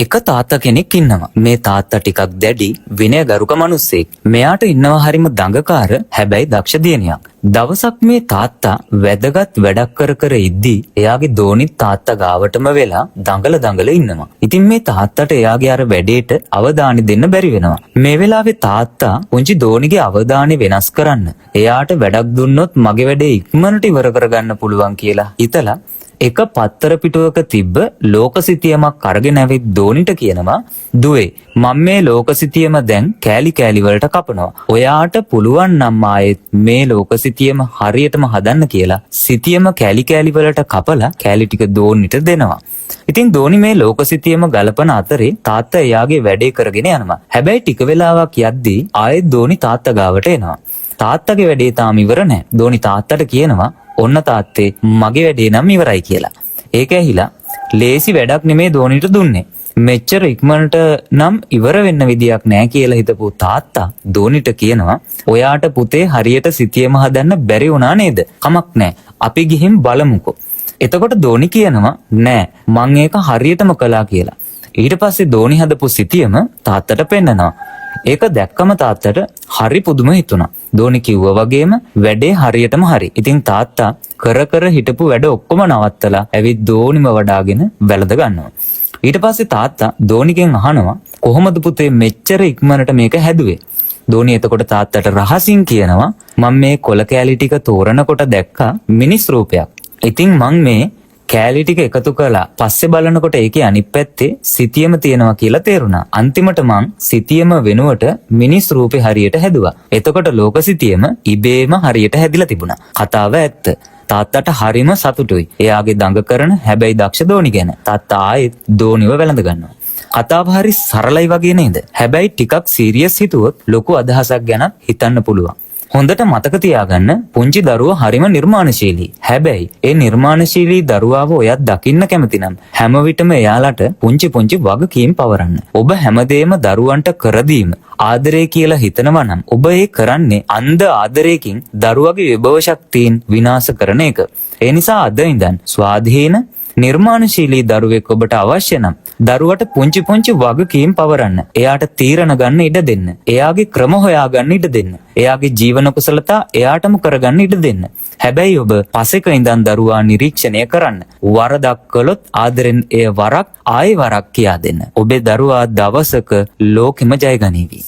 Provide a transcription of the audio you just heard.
එක තාත්තා කෙනෙක් ඉන්නවා. මේ තාත්තා ටිකක් දැඩි විනයගරුක මිනිස්සෙක්. මෙයාට ඉන්නවා හරිම දඟකාර හැබැයි දක්ෂ දියණියක්. දවසක් මේ තාත්තා වැදගත් වැඩක් කර ඉද්දී එයාගේ දෝනිත් තාත්තා ගාවටම වෙලා දඟල ඉන්නවා. ඉතින් මේ තාත්තට එයාගේ අර වැඩේට අවධානය දෙන්න බැරි වෙනවා. මේ වෙලාවේ තාත්තා පුංචි දෝනිගේ අවධානය වෙනස් කරන්න එයාට වැඩක් දුන්නොත් මගේ වැඩේ ඉක්මනට ඉවර කරගන්න පුළුවන් කියලා හිතලා එක පත්තර පිටුවක තිබ්බ ලෝකසිතියමක් අරගෙන ඇවිත් දෝනිට කියනවා, දුවේ මම මේ ලෝකසිතියම දැන් කෑලි කෑලි වලට කපනවා. ඔයාට පුළුවන් නම් ආයෙත් මේ ලෝකසිතියම හරියටම හදන්න කියලා සිතියම කෑලි කෑලි වලට කපලා කෑලි ටික දෝනිට දෙනවා. ඉතින් දෝනි මේ ලෝකසිතියම ගලපන අතරේ තාත්තා එයාගේ වැඩේ කරගෙන යනවා. හැබැයි ටික වෙලාවක් යද්දී ආයෙත් දෝනි තාත්තා ගාවට එනවා. තාත්තගේ වැඩේ තාම ඉවර නැහැ. දෝනි තාත්තට කියනවා, ඔන්න තාත්තේ මගේ වැඩේ නම් ඉවරයි කියලා. ඒක ඇහිලා ලේසි වැඩක් නෙමේ දෝනිට දුන්නේ. මෙච්චර ඉක්මනට නම් ඉවර වෙන්න විදියක් නැහැ කියලා හිතපු තාත්තා දෝනිට කියනවා, ඔයාට පුතේ හරියට සිතියම හදන්න බැරි වුණා නේද? කමක් නැහැ. අපි ගිහින් බලමුකෝ. එතකොට දෝනි කියනවා, නෑ මං ඒක හරියටම කළා කියලා. ඊට පස්සේ දෝනි හදපු සිතියම තාත්තට පෙන්නනවා. ඒක දැක්කම තාත්තට හරි පුදුම හිතුණා. දෝනි කිව්වා වගේම වැඩේ හරියටම හරි. ඉතින් තාත්තා කර හිටපු වැඩ ඔක්කොම නවත්තලා ඇවිත් දෝනිම වඩාගෙන වැළඳ ගන්නවා. ඊට පස්සේ තාත්තා දෝනිගෙන් අහනවා, කොහොමද පුතේ මෙච්චර ඉක්මනට මේක හැදුවේ? දෝනි එතකොට තාත්තට රහසින් කියනවා, මම මේ කොළ කෑලි ටික තෝරනකොට දැක්කා මිනිස් රූපයක්. ඉතින් මං මේ කෑලි ටික එකතු කළා. පස්සේ බලනකොට ඒකේ අනිත් පැත්තේ සිතියම තියෙනවා කියලා තේරුණා. අන්තිමට මං සිතියම වෙනුවට මිනිස් රූපේ හරියට හැදුවා. එතකොට ලෝක සිතියම ඉබේම හරියට හැදිලා තිබුණා. කතාව ඇත්ත. තාත්තට හරිම සතුටුයි එයාගේ දඟ කරන හැබැයි දක්ෂ දෝනි ගැන. තාත්තා ආයෙත් දෝනිව වැළඳ ගන්නවා. කතාව හරි සරලයි වගේ නේද? හැබැයි ටිකක් සීරියස් හිතුවොත් ලොකු අදහසක් ගැන හිතන්න පුළුවන්. හොඳට මතක තියාගන්න, පුංචි දරුවා හරිම නිර්මාණශීලී. හැබැයි ඒ නිර්මාණශීලී දරුවාව ඔයත් දකින්න කැමති නම් හැම විටම එයාලට පුංචි වගකීම් පවරන්න. ඔබ හැමදේම දරුවන්ට කරදීම ආදරය කියලා හිතනවා නම් ඔබ ඒ කරන්නේ අන්ධ ආදරයකින් දරුවගේ විභව ශක්තියින් විනාශ කරන එක. ඒ නිසා අද ඉඳන් ස්වාධීන නිර්මාණශීලී දරුවෙක් ඔබට අවශ්‍ය නම් දරුවට පුංචි වගකීම් පවරන්න. එයාට තීරණ ගන්න ඉඩ දෙන්න. එයාගේ ක්‍රම හොයාගන්න ඉඩ දෙන්න. එයාගේ ජීවන කුසලතා එයාටම කරගන්න ඉඩ දෙන්න. හැබැයි ඔබ පසෙක ඉඳන් දරුවා නිරීක්ෂණය කරන්න. වරදක් කළොත් ආදරෙන් එය වරක් ආයෙ වරක් කියා දෙන්න. ඔබේ දරුවා දවසක ලෝකෙම ජය ගනීවි.